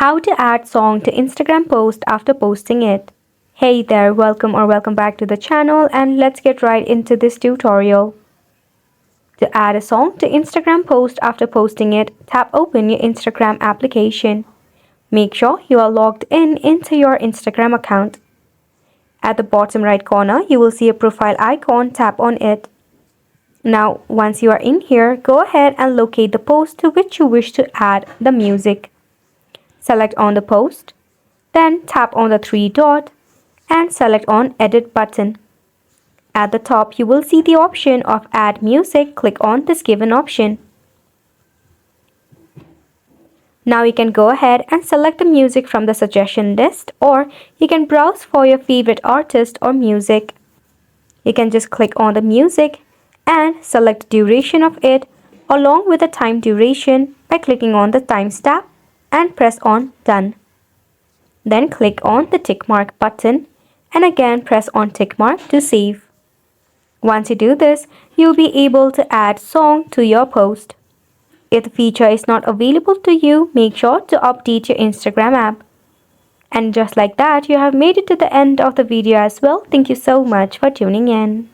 How to add song to Instagram post after posting it. Hey there, welcome back to the channel, and let's get right into this tutorial. To add a song to Instagram post after posting it, tap open your Instagram application. Make sure you are logged into your Instagram account. At the bottom right corner, you will see a profile icon, tap on it. Now, once you are in here, go ahead and locate the post to which you wish to add the music. Select on the post, then tap on the three dot and select on Edit button. At the top, you will see the option of Add Music. Click on this given option. Now you can go ahead and select the music from the suggestion list, or you can browse for your favorite artist or music. You can just click on the music and select the duration of it along with the time duration by clicking on the times tab and press on Done. Then click on the tick mark button and again press on tick mark to save. Once you do this, you'll be able to add song to your post. If the feature is not available to you, make sure to update your Instagram app. And just like that, you have made it to the end of the video as well. Thank you so much for tuning in.